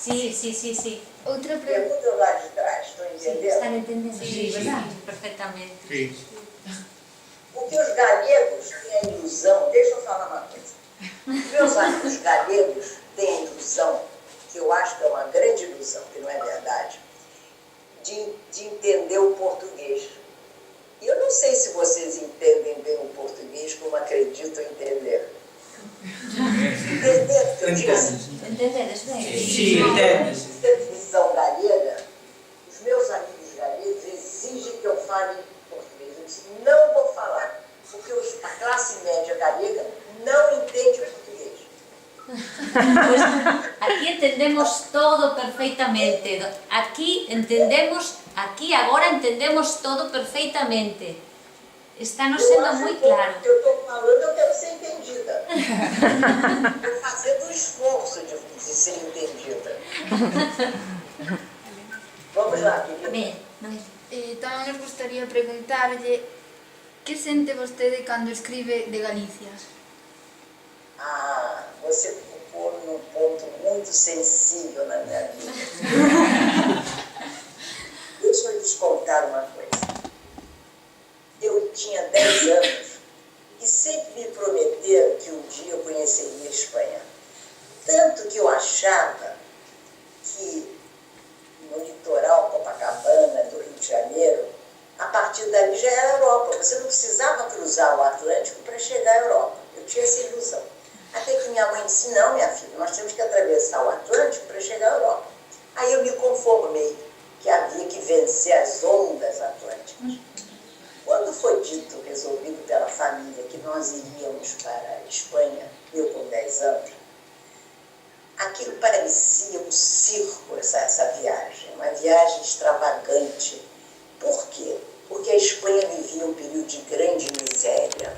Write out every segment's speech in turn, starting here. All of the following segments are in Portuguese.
Sí. Outra Pergunta lá de trás, estão entendendo? Están entendendo? Sí, verdade? Perfectamente. Sí. Porque os galegos têm a ilusão, deixa eu falar uma coisa. Meus amigos galegos têm a ilusão, que eu acho que é uma grande ilusão, que não é verdade, de entender o português. E eu não sei se vocês entendem bem o português como acreditam entender. Entender o que eu disse? Entendedes bem? Sí, entendes. Essa visão galega, os meus amigos galegos exigem que eu fale português. Eu disse, não vou falar, porque a classe média galega não entende português. Pues aquí entendemos todo perfectamente. Aquí agora entendemos todo perfectamente. Está-nos sendo muito claro. Eu estou falando, eu quero ser entendida. Estou fazendo um esforço de ser entendida. Vamos lá, querida. Ben, Tamén nos gustaría preguntarlle que sente vostede cando escribe de Galicia? Ah, você tocou num ponto muito sensível na minha vida. Deixa eu lhes contar uma coisa. Eu tinha 10 anos e sempre me prometeram que um dia eu conheceria a Espanha. Tanto que eu achava que no litoral Copacabana, do Rio de Janeiro, a partir dali já era a Europa. Você não precisava cruzar o Atlântico para chegar à Europa. Eu tinha essa ilusão. Até que minha mãe disse, não, minha filha, nós temos que atravessar o Atlântico para chegar à Europa. Aí eu me conformei que havia que vencer as ondas atlânticas. Quando foi dito, resolvido pela família, que nós iríamos para a Espanha, eu com 10 anos, aquilo parecia um circo, essa viagem, uma viagem extravagante. Por quê? Porque a Espanha vivia um período de grande miséria.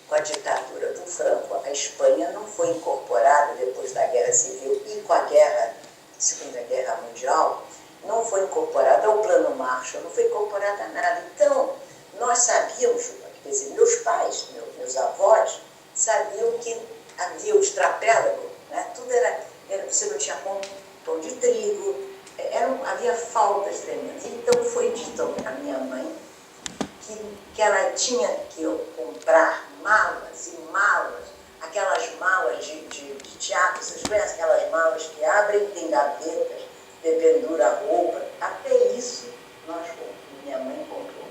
Com a ditadura do Franco, a Espanha não foi incorporada depois da Guerra Civil e com a Segunda Guerra Mundial, não foi incorporada ao Plano Marshall, não foi incorporada a nada. Então, nós sabíamos, quer dizer, meus pais, meus avós, sabiam que havia o extrapélago, né? Tudo era você não tinha pão de trigo, havia faltas tremendas. Então, foi dito à minha mãe que ela tinha que comprar malas e malas, aquelas malas de teatro, vocês conhecem aquelas malas que abrem, tem gavetas, pendura a roupa, até isso minha mãe comprou.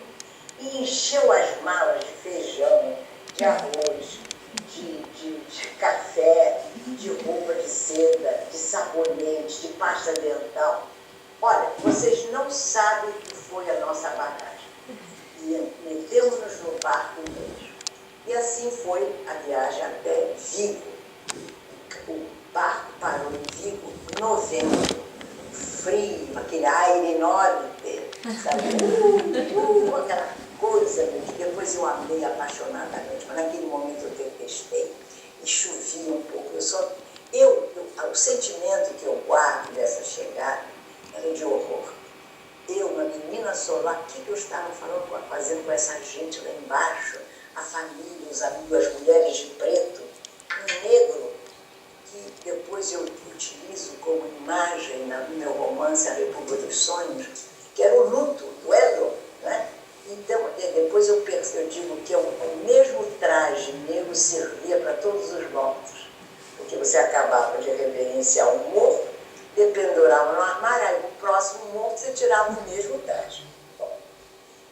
E encheu as malas de feijão, de arroz, de café, de roupa de seda, de sabonete, de pasta dental. Olha, vocês não sabem o que foi a nossa bagagem. E metemos-nos no barco mesmo. E assim foi a viagem até Vigo. O barco parou em Vigo em novembro. Frio, aquele aire enorme dele, sabe? Aquela coisa que depois eu amei apaixonadamente, mas naquele momento eu detestei. E chovia um pouco. O sentimento que eu guardo dessa chegada era de horror. Eu, uma menina solar, o que eu estava fazendo com essa gente lá embaixo? A família, os amigos, as mulheres de preto, um negro, que depois eu utilizo como imagem no meu romance A República dos Sonhos, que era o luto do Edward, né? Então, depois eu digo que o mesmo traje negro servia para todos os mortos, porque você acabava de reverenciar um morto, dependurava no armário, aí o próximo morto você tirava o mesmo traje. Bom,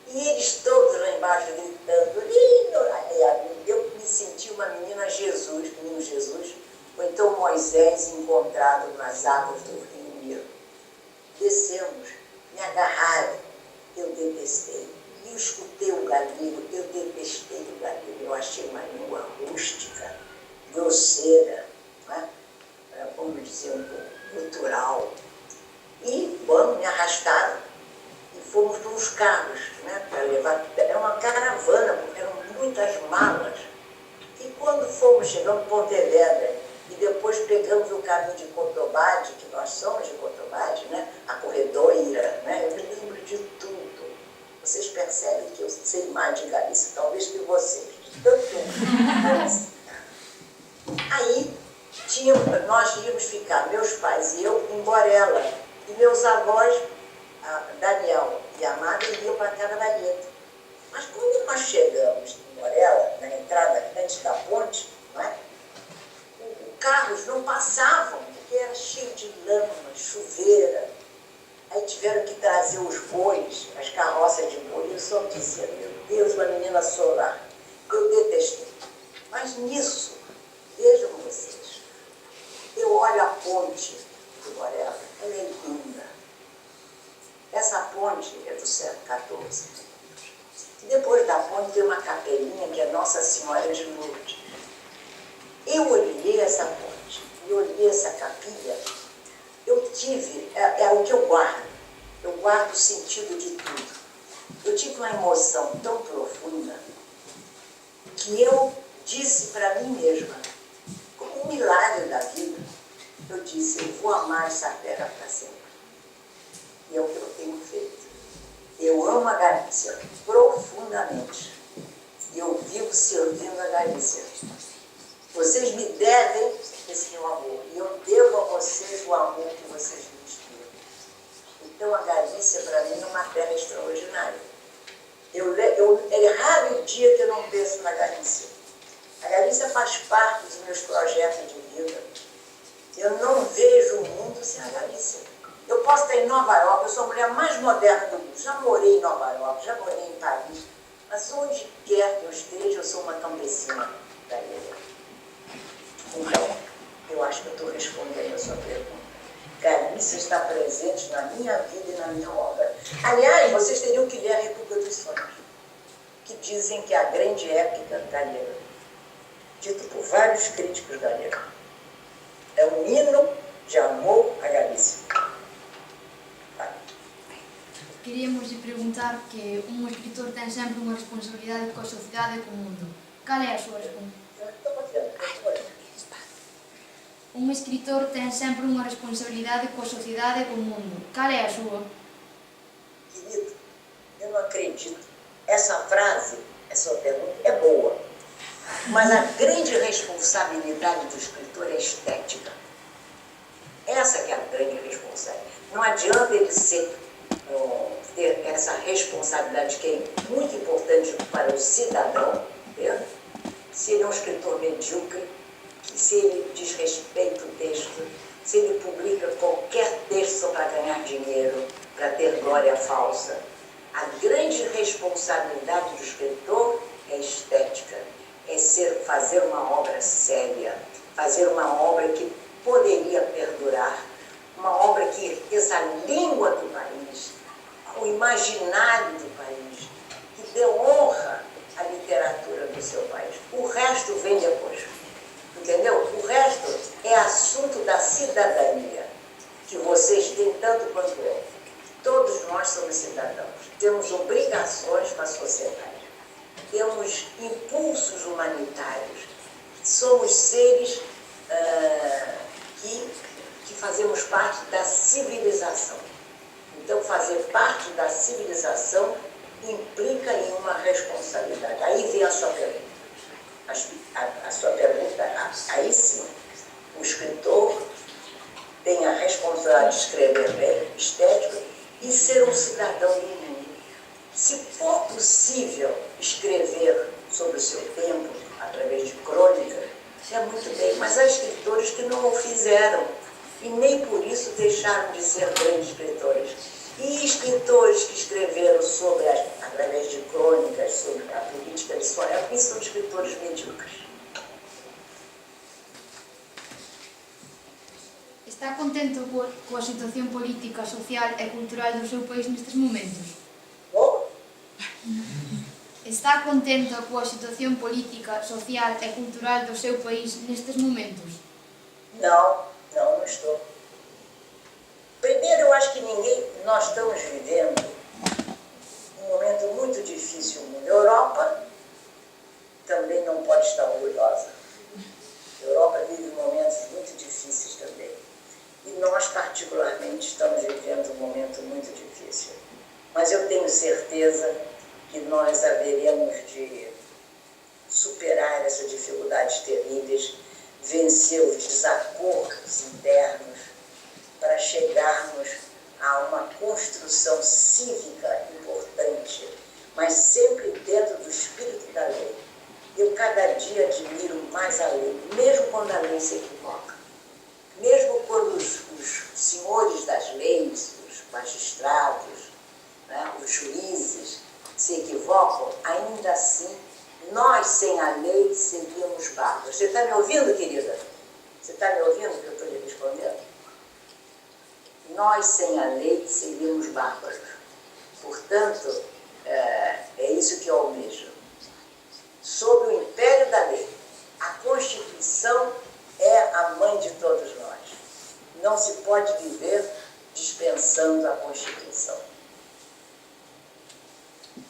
e eles todos lá embaixo gritando, eu me senti uma menino Jesus, ou então Moisés encontrado nas águas do Rio Nilo. Descemos, me agarraram, eu detestei. E eu escutei o galego, eu detestei o galego. Eu achei uma língua rústica, grosseira, né? Vamos dizer, um pouco cultural. E, bom, me arrastaram. E fomos para uns carros, né? Para levar. Era uma caravana, porque eram muitas malas. E quando fomos, chegamos em Pontevedra, e depois pegamos o caminho de Cotobade, que nós somos de Cotobade, né? A Corredoira, né? Eu me lembro de tudo. Vocês percebem que eu sei mais de Galícia, talvez que vocês, de tanto que eu... Aí, nós íamos ficar, meus pais eu em Borella. E meus avós, Daniel e Amada, iam para a terra da Ieta. Mas quando nós chegamos em Borella, na entrada antes da ponte, não é? Carros não passavam, porque era cheio de lama, chuveira. Aí tiveram que trazer os bois, as carroças de boi. Eu só dizia, meu Deus, uma menina solar. Eu detestei. Mas nisso, vejam vocês, eu olho a ponte de Borella, ela é linda. Essa ponte é do século XIV. Depois da ponte tem uma capelinha que é Nossa Senhora de Lourdes. Eu olhei essa ponte, eu olhei essa capilha, eu tive, é o que eu guardo o sentido de tudo. Eu tive uma emoção tão profunda que eu disse para mim mesma, como um milagre da vida, eu disse, eu vou amar essa terra para sempre. E é o que eu tenho feito. Eu amo a Galícia profundamente. E eu vivo servindo a Galícia. Vocês me devem esse meu amor. E eu devo a vocês o amor que vocês me inspiram. Então a Galícia, para mim, é uma terra extraordinária. É raro o dia que eu não penso na Galícia. A Galícia faz parte dos meus projetos de vida. Eu não vejo o mundo sem a Galícia. Eu posso estar em Nova York, eu sou a mulher mais moderna do mundo. Já morei em Nova York, já morei em Paris. Mas onde quer que eu esteja, eu sou uma campesina da ilha. Então, eu acho que eu estou respondendo a sua pergunta. Galícia está presente na minha vida e na minha obra. Aliás, vocês teriam que ler a República dos Sonhos, que dizem que é a grande épica gallega, dito por vários críticos galegos. É um hino de amor à Galícia. Queríamos lhe perguntar que un escritor ten sempre unha responsabilidade coa sociedade e co mundo. Cal é a súa responsabilidade? Un escritor ten sempre unha responsabilidade coa sociedade e co mundo. Cal é a súa? Querido, eu não acredito. Essa frase, essa pergunta é boa. Mas a grande responsabilidade do escritor é estética. Essa que é a grande responsabilidade. Não adianta ele ter essa responsabilidade que é muito importante para o cidadão, né? Se ele é um escritor medíocre, se ele desrespeita o texto, se ele publica qualquer texto só para ganhar dinheiro, para ter glória falsa. A grande responsabilidade do escritor é estética, é fazer uma obra séria, fazer uma obra que poderia perdurar, uma obra que enriqueça a língua do país, o imaginário do país, que dê honra à literatura do seu país. O resto vem depois. Entendeu? O resto é assunto da cidadania, que vocês têm tanto quanto eu. Todos nós somos cidadãos, temos obrigações com a sociedade, temos impulsos humanitários, somos seres que fazemos parte da civilização. Então, fazer parte da civilização implica em uma responsabilidade. Aí vem a sua pergunta. A sua pergunta, aí sim, o escritor tem a responsabilidade de escrever bem, estético, e ser um cidadão do mundo. Se for possível escrever sobre o seu tempo, através de crônicas, é muito bem, mas há escritores que não o fizeram, e nem por isso deixaram de ser grandes escritores. E escritores que escreveram através de crônicas, sobre a política de sua época, são escritores medíocres. Está contento coa situación política, social e cultural do seu país nestes momentos? Bom, Está contento coa situación política, social e cultural do seu país nestes momentos? não estou. Primeiro, eu acho que nós estamos vivendo um momento muito difícil no mundo. A Europa também não pode estar orgulhosa. A Europa vive momentos muito difíceis também. E nós, particularmente, estamos vivendo um momento muito difícil. Mas eu tenho certeza que nós haveremos de superar essas dificuldades terríveis, vencer os desacordos internos, chegarmos a uma construção cívica importante, mas sempre dentro do espírito da lei. Eu cada dia admiro mais a lei, mesmo quando a lei se equivoca. Mesmo quando os senhores das leis, os magistrados, né, os juízes se equivocam, ainda assim, nós sem a lei seríamos bárbaros. Você está me ouvindo, querida? Você está me ouvindo que eu estou lhe respondendo? Nós sem a lei seríamos bárbaros. Portanto, é isso que eu almejo. Sob o império da lei, a Constituição é a mãe de todos nós. Não se pode viver dispensando a Constituição. O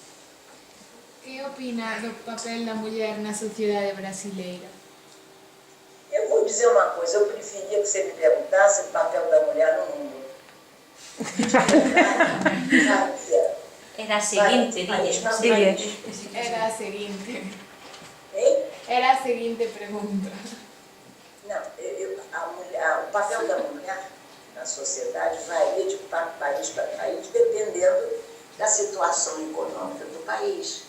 que opina do papel da mulher na sociedade brasileira? Eu vou dizer uma coisa, eu preferia que você me perguntasse o papel da mulher no mundo. Sabe o que é? Era a seguinte, Era a seguinte. Hein? Era a seguinte pergunta. Não, o papel da mulher na sociedade varia de país para país, dependendo da situação econômica do país,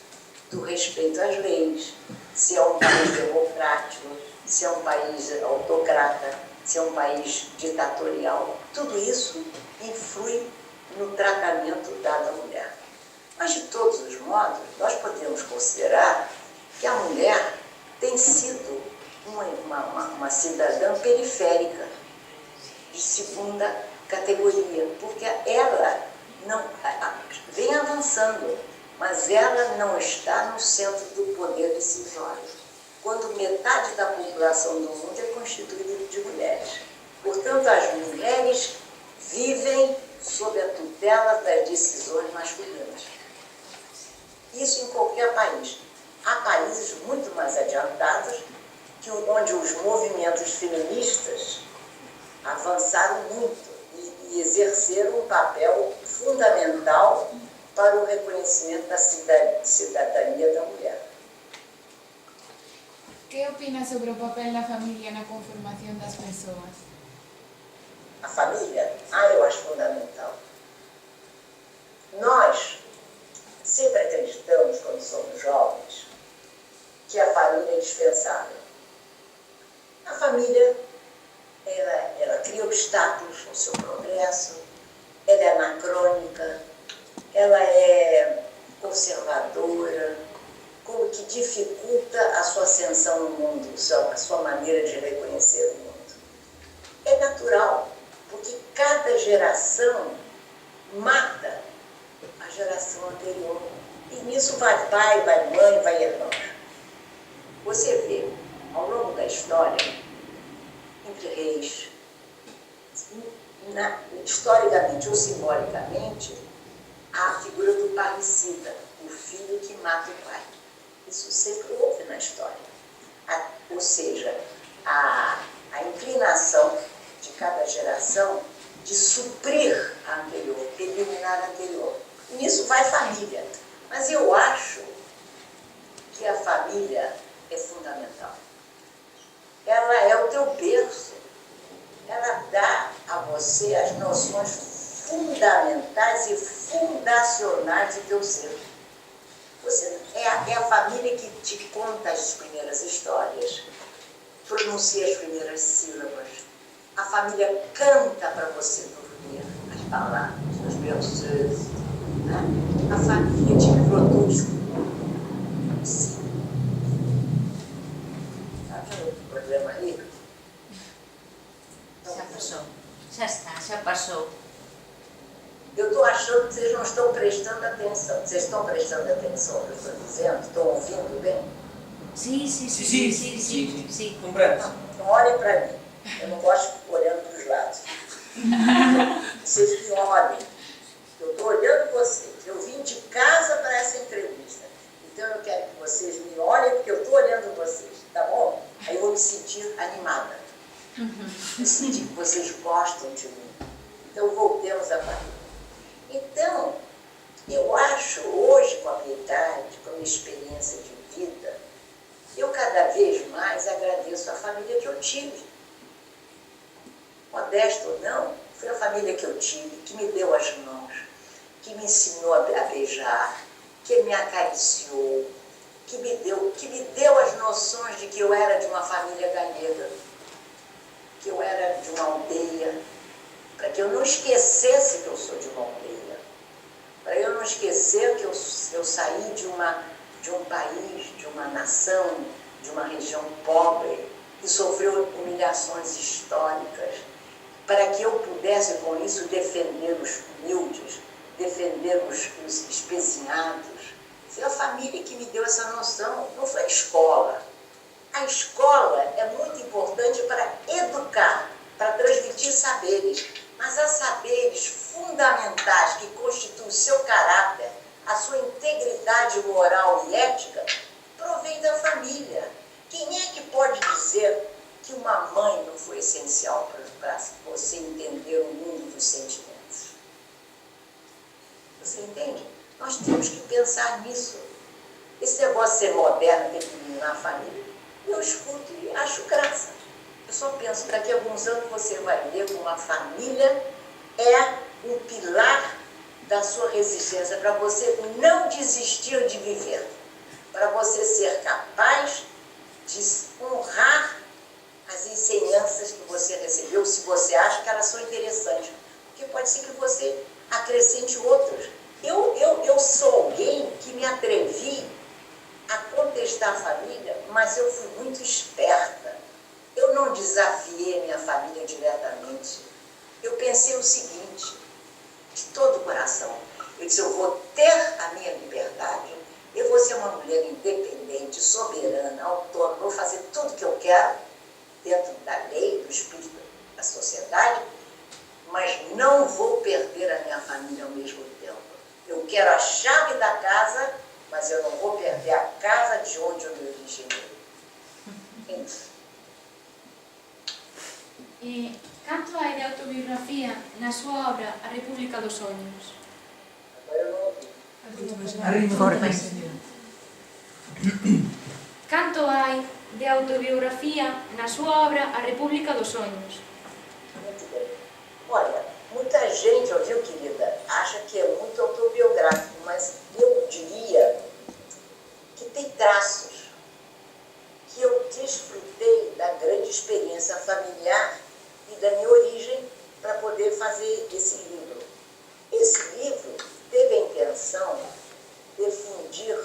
do respeito às leis, se é um país democrático, se é um país autocrata, se é um país ditatorial. Tudo isso influi no tratamento dado à mulher. Mas, de todos os modos, nós podemos considerar que a mulher tem sido uma cidadã periférica, de segunda categoria, porque ela não vem avançando, mas ela não está no centro do poder decisório, quando metade da população do mundo é constituída de mulheres. Portanto, as mulheres vivem sob a tutela das decisões masculinas. Isso em qualquer país. Há países muito mais adiantados, onde os movimentos feministas avançaram muito e exerceram um papel fundamental para o reconhecimento da cidadania da mulher. O que opina sobre o papel da família na conformação das pessoas? A família, eu acho fundamental. Nós sempre acreditamos, quando somos jovens, que a família é indispensável. A família, ela cria obstáculos no seu progresso, ela é anacrônica, ela é conservadora, como que dificulta a sua ascensão no mundo, a sua maneira de reconhecer o mundo. É natural, porque cada geração mata a geração anterior. E nisso vai pai, vai mãe, vai irmão. Você vê, ao longo da história, entre reis, historicamente ou simbolicamente, há a figura do parricida, o filho que mata o pai. Isso sempre houve na história. Ou seja, a inclinação de cada geração de suprir a anterior, eliminar a anterior. E nisso vai família. Mas eu acho que a família é fundamental. Ela é o teu berço. Ela dá a você as noções fundamentais e fundacionais do teu ser. É a família que te conta as primeiras histórias, pronuncia as primeiras sílabas. A família canta para você dormir as palavras, os berços. Né? A família te produz. Sim. Está vendo o problema aí? Já passou. Já está, já passou. Eu estou achando que vocês não estão prestando atenção. Vocês estão prestando atenção no que eu estou dizendo? Estão ouvindo bem? Sim. Compreendo. Então olhem para mim. Eu não gosto de ficar olhando para os lados. Vocês me olhem. Eu estou olhando vocês. Eu vim de casa para essa entrevista. Então eu quero que vocês me olhem, porque eu estou olhando vocês. Tá bom? Aí eu vou me sentir animada. Eu sentir que vocês gostam de mim. Então voltemos a falar. Então, eu acho hoje, com a minha idade, com a minha experiência de vida, eu cada vez mais agradeço a família que eu tive. Modesto ou não, Foi a família que eu tive, que me deu as mãos, que me ensinou a beijar, que me acariciou, que me deu as noções de que eu era de uma família galega, que eu era de uma aldeia, para que eu não esquecesse que eu sou de uma aldeia, para eu não esquecer que eu saí de um país, de uma nação, de uma região pobre, que sofreu humilhações históricas, para que eu pudesse, com isso, defender os humildes, defender os espezinhados. Foi a família que me deu essa noção, não foi a escola. A escola é muito importante para educar, para transmitir saberes, mas há saberes fundamentais que constituem o seu caráter, a sua integridade moral e ética, provém da família. Quem é que pode dizer que uma mãe não foi essencial para você entender o mundo dos sentimentos? Você entende? Nós temos que pensar nisso. Esse negócio de ser moderno, tem que eliminar a família, eu escuto e acho graça. Eu só penso, daqui a alguns anos você vai ver como a família é um pilar da sua resistência, para você não desistir de viver, para você ser capaz de honrar as ensinanças que você recebeu, se você acha que elas são interessantes, porque pode ser que você acrescente outras. Eu sou alguém que me atrevi a contestar a família, mas eu fui muito esperta. Eu não desafiei minha família diretamente. Eu pensei o seguinte, de todo o coração, eu disse, eu vou ter a minha liberdade, eu vou ser uma mulher independente, soberana, autônoma, vou fazer tudo que eu quero, dentro da lei, do espírito da sociedade, mas não vou perder a minha família ao mesmo tempo. Eu quero a chave da casa, mas eu não vou perder a casa de onde eu me originei. E canto hai de autobiografía na súa obra A República dos Sonhos? Agora eu não ouvi. Canto hai de autobiografía na súa obra A República dos Sonhos? Muito bem. Olha, muita gente, ouviu, querida, acha que é muito autobiográfico, mas eu diria que tem traços, que eu desfrutei da grande experiência familiar e da minha origem para poder fazer esse livro. Esse livro teve a intenção de fundir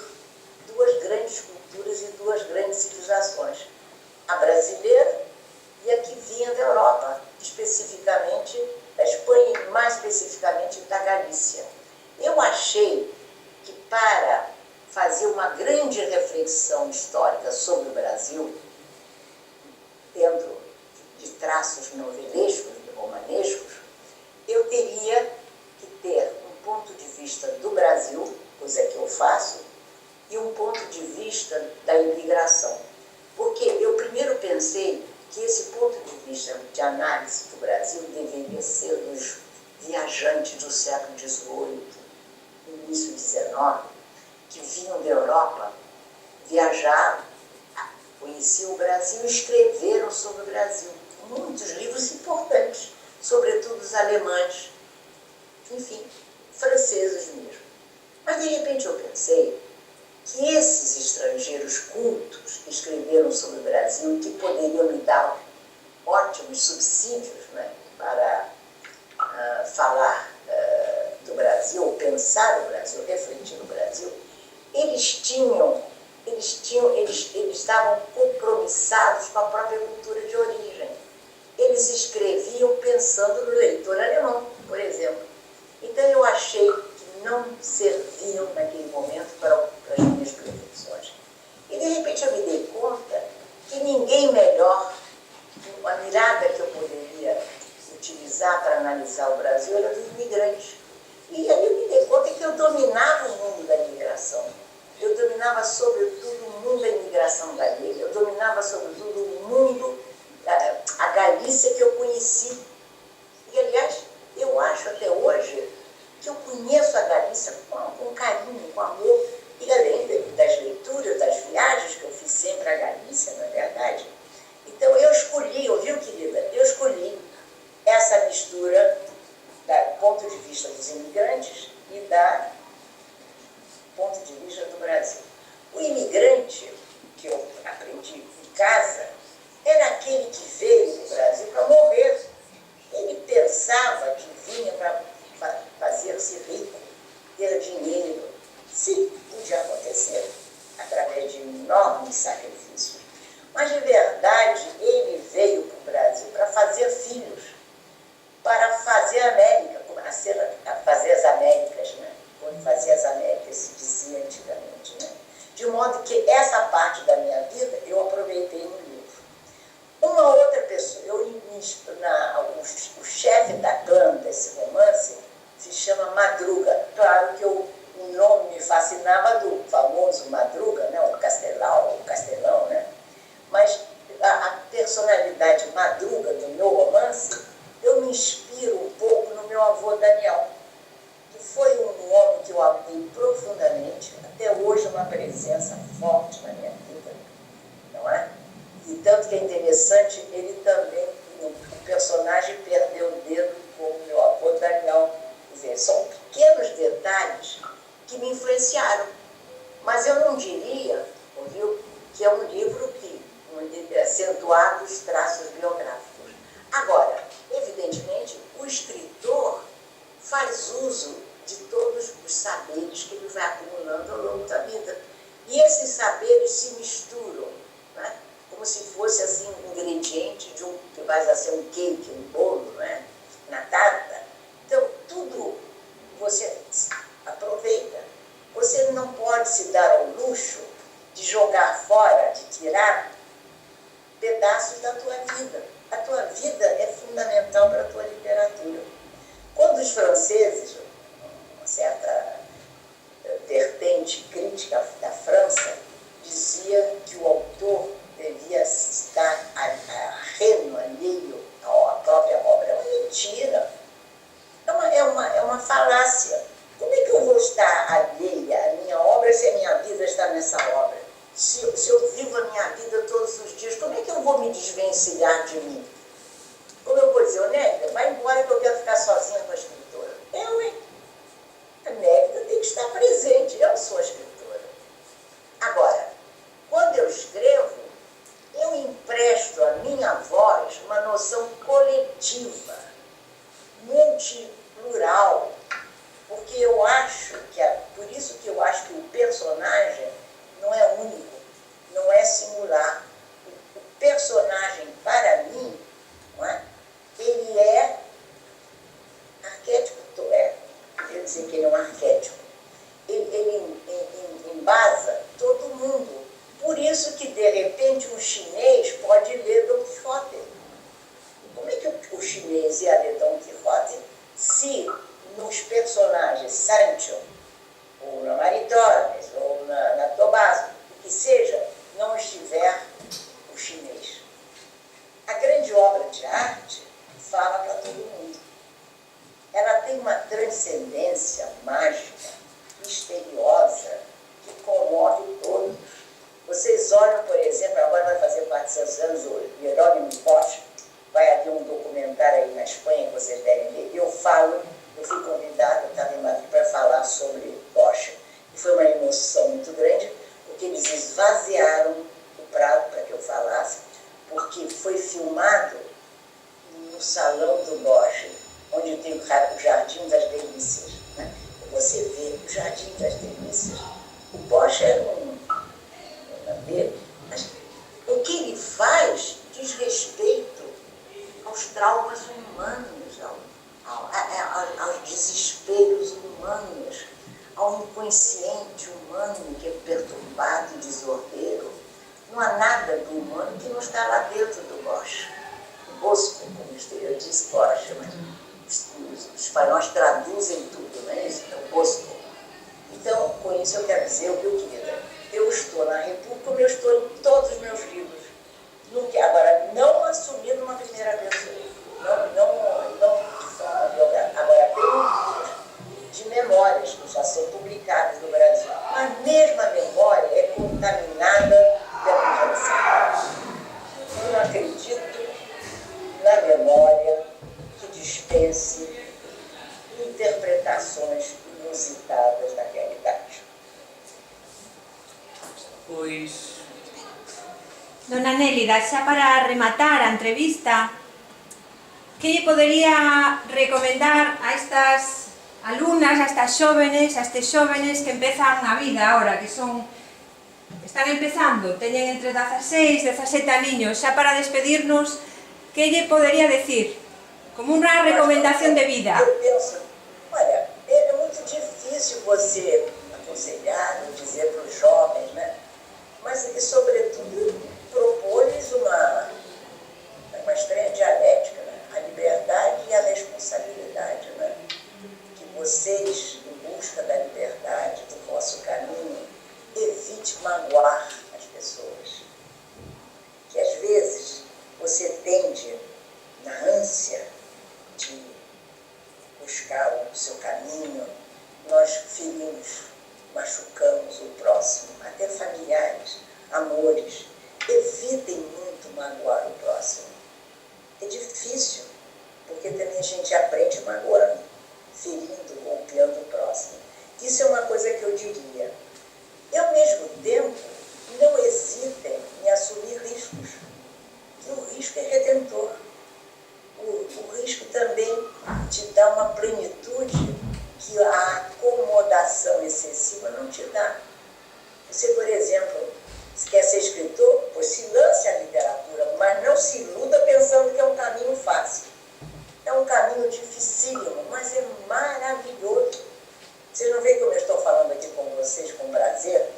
duas grandes culturas e duas grandes civilizações, a brasileira e a que vinha da Europa, especificamente da Espanha e mais especificamente da Galícia. Eu achei que para fazer uma grande reflexão histórica sobre o Brasil, dentro de traços novelescos e romanescos, eu teria que ter um ponto de vista do Brasil, coisa que eu faço, e um ponto de vista da imigração. Porque eu primeiro pensei que esse ponto de vista de análise do Brasil deveria ser dos viajantes do século XVIII, início XIX, que vinham da Europa, viajaram, conheciam o Brasil e escreveram sobre o Brasil. Muitos livros importantes, sobretudo os alemães, enfim, franceses mesmo. Mas, de repente, eu pensei que esses estrangeiros cultos que escreveram sobre o Brasil, que poderiam me dar ótimos subsídios, né, para falar do Brasil, ou pensar o Brasil, refletir o Brasil, eles estavam compromissados com a própria cultura de origem. Eles escreviam pensando no leitor alemão, por exemplo. Então eu achei que não serviam naquele momento para as minhas reflexões. E de repente eu me dei conta que ninguém melhor, a mirada que eu poderia utilizar para analisar o Brasil era dos imigrantes. E aí eu me dei conta que eu dominava o mundo da imigração. Eu dominava sobretudo o mundo da imigração galega. Eu dominava sobretudo o mundo, a Galícia que eu conheci. E aliás, eu acho até hoje que eu conheço a Galícia com carinho, com amor. E além das leituras, das viagens que eu fiz sempre à Galícia, não é verdade? Então eu escolhi, ouviu, querida? Eu escolhi essa mistura mistura do ponto de vista dos imigrantes e da ponto de vista do Brasil. O imigrante, que eu aprendi em casa, era aquele que veio do Brasil para morrer. Ele pensava que vinha para fazer-se rico, ter dinheiro. Sim, podia acontecer através de enormes sacrifícios. Mas, de verdade, ele veio para o Brasil para fazer filhos, para fazer a América, a fazer as Américas, né? Quando fazia as Américas, se dizia antigamente, né? De modo que essa parte da minha vida eu aproveitei no livro. Uma outra pessoa, o chefe da clã desse romance se chama Madruga. Claro que o nome me fascinava do famoso Madruga, né? O Castelão, né? Mas a personalidade Madruga do meu romance, eu me inspiro um pouco no meu avô Daniel, que foi um homem que eu amei profundamente, até hoje uma presença forte na minha vida, não é? E tanto que é interessante, ele também, o personagem perdeu o dedo como meu avô Daniel. Quer dizer, são pequenos detalhes que me influenciaram. Mas eu não diria, ouviu, que é um livro que acentuado os traços biográficos. Agora, evidentemente, o escritor faz uso de todos os saberes que ele vai acumulando ao longo da vida. E esses saberes se misturam, né? Como se fosse assim, um ingrediente de que vai ser um cake, um bolo, né? Na tarta. Então, tudo você aproveita. Você não pode se dar ao luxo de jogar fora, de tirar pedaços da tua vida. A tua vida é fundamental para a tua literatura. Quando os franceses, uma certa vertente crítica da França, dizia que o autor devia estar ajeno, alheio à própria obra. É uma mentira. É uma falácia. Como é que eu vou estar alheia à minha obra se a minha vida está nessa obra? Se eu vivo a minha vida todos os dias, como é que eu vou me desvencilhar de mim? Como eu vou dizer, Nélia, vai embora que eu quero ficar sozinha com a escritora. A Nélia tem que estar presente, eu sou a escritora. Agora, quando eu escrevo, eu empresto à minha voz uma noção coletiva, multiplural, porque eu acho por isso que eu acho que o personagem não é único, não é singular. O personagem, para mim, não é? Ele é arquétipo, eu dizer que ele é um arquétipo. Ele embasa todo mundo. Por isso que, de repente, um chinês pode ler Don Quixote. Como é que o chinês ia ler Don Quixote se nos personagens Sancho, ou na Maritornes, ou na Tobaso, o que seja, não estiver o chinês? A grande obra de arte fala para todo mundo. Ela tem uma transcendência mágica, misteriosa, que comove todos. Vocês olham, por exemplo, agora vai fazer 400 anos, o Jerônimo Bosch, vai haver um documentário aí na Espanha que vocês devem ver. Eu fui convidada, eu estava em Madrid para falar sobre Bosch. E foi uma emoção muito grande, porque eles esvaziaram o prato para que eu falasse, porque foi filmado no salão do Bosch, onde tem o Jardim das Delícias. Né? E você vê o Jardim das Delícias. O Bosch era mas o que ele faz diz respeito aos traumas humanos, aos desesperos humanos, ao inconsciente humano que é perturbado e desordeiro. Não há nada do humano que não está lá dentro do Bosch. O Bosco, como eu disse, Bosch, mas os espanhóis traduzem tudo, não é isso? É o Bosco. Então, com isso eu quero dizer, meu querida, eu estou na República como eu estou em todos os meus livros. Agora, não assumindo uma primeira pessoa, não de forma biográfica. Agora, tem livros de memórias que já são publicados no Brasil. A mesma memória é contaminada pela geração. Eu não acredito na memória que despeja merece interpretações inusitadas da realidade. Pois... Dona Nélida, xa para rematar a entrevista, que lle podería recomendar a estas alumnas, a estas xóvenes, a estes xóvenes que empezan a vida ahora, que están empezando, teñen entre 16 e 17 aniños, xa para despedirnos, que lle podería decir? Como unha recomendación de vida. Eu penso, olha, é muito difícil você aconselhar, dizer para os jovens, né? Mas, sobretudo, propor-lhes uma estreia dialética, né? A liberdade e a responsabilidade, né? Que vocês, em busca da liberdade, do vosso caminho, evite magoar as pessoas. Que às vezes você tende, na ânsia de buscar o seu caminho, nós ferimos, machucamos o próximo, até familiares, amores. Evitem muito magoar o próximo. É difícil, porque também a gente aprende magoando, ferindo, golpeando o próximo. Isso é uma coisa que eu diria. E, ao mesmo tempo, não hesitem em assumir riscos, que o risco é redentor. O risco também te dá uma plenitude que a acomodação excessiva não te dá. Você, por exemplo, se quer ser escritor, pois se lance à literatura, mas não se iluda pensando que é um caminho fácil. É um caminho dificílimo, mas é maravilhoso. Vocês não veem como eu estou falando aqui com vocês com prazer?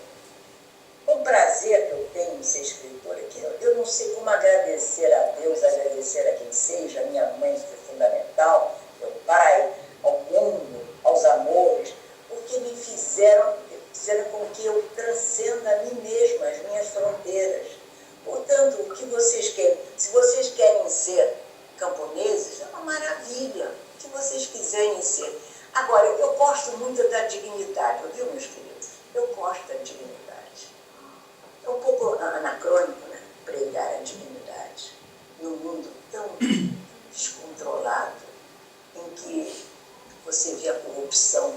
Um prazer que eu tenho em ser escritora, que eu não sei como agradecer a Deus, agradecer a quem seja, a minha mãe, que foi fundamental, meu pai, ao mundo, aos amores, porque me fizeram com que eu transcenda a mim mesma, as minhas fronteiras. Portanto, o que vocês querem, se vocês querem ser camponeses, é uma maravilha, o que vocês quiserem ser. Agora, eu gosto muito da dignidade, ouviu, meus queridos? Eu gosto da dignidade. É um pouco anacrônico, né? Pregar a dignidade num mundo tão descontrolado, em que você vê a corrupção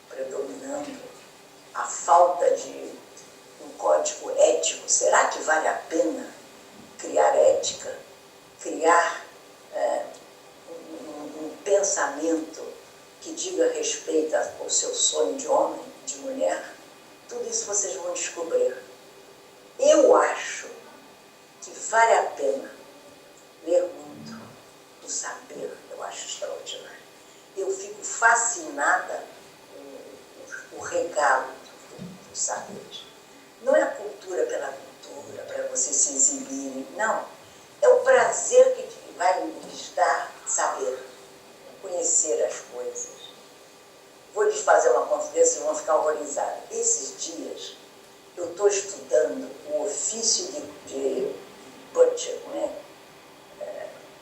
predominando, a falta de um código ético. Será que vale a pena criar ética, criar um pensamento que diga respeito ao seu sonho de homem, de mulher? Tudo isso vocês vão descobrir. Eu acho que vale a pena ler muito, o saber, eu acho extraordinário. Eu fico fascinada com o regalo do saber. Não é a cultura pela cultura, para você se exibir, não. É o prazer que vai lhes dar saber, conhecer as coisas. Vou lhes fazer uma confidência, vocês vão ficar horrorizados. Esses dias, eu estou estudando o ofício de butcher, né?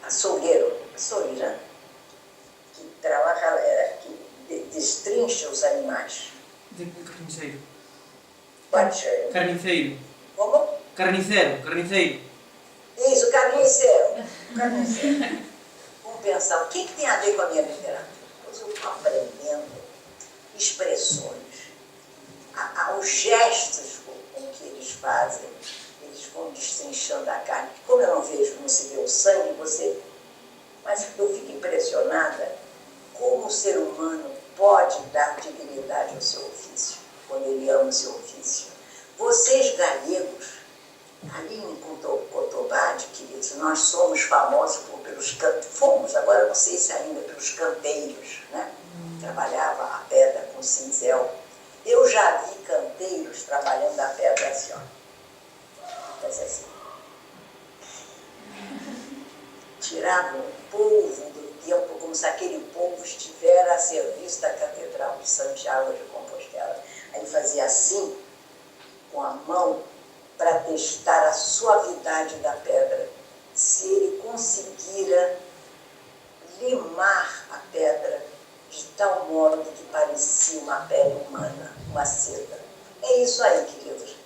Açougueiro, né? Que trabalha, que destrincha os animais. De carniceiro. Butcher. Carniceiro. Como? Carniceiro. Isso, carniceiro. Vamos pensar, o que tem a ver com a minha literatura? Pois eu estou aprendendo expressões, os gestos com que eles fazem, eles vão destrinchando a carne. Como eu não vejo, não se vê o sangue, mas eu fico impressionada como o ser humano pode dar dignidade ao seu ofício, quando ele ama o seu ofício. Vocês galegos, ali em Cotobade, queridos, nós somos famosos pelos canteiros, fomos, agora não sei se ainda, pelos canteiros, né? Trabalhava a pedra com cinzel. Eu já vi canteiros trabalhando a pedra assim, ó. Mas assim. Tiravam o polvo do tempo, como se aquele polvo estivesse a serviço da Catedral de Santiago de Compostela. Aí ele fazia assim, com a mão, para testar a suavidade da pedra. Se ele conseguira limar a pedra de tal modo que parecia uma pele humana, uma seda. É isso aí, queridos.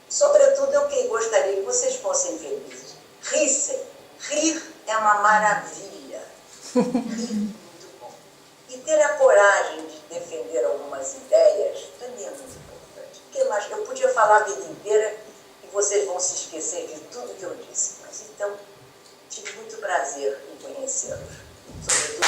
Sobretudo, eu que gostaria que vocês fossem felizes. Rissem. Rir é uma maravilha. Muito bom. E ter a coragem de defender algumas ideias também é muito importante. Porque mais, eu podia falar a vida inteira e vocês vão se esquecer de tudo que eu disse. Mas então, tive muito prazer em conhecê-los. Sobretudo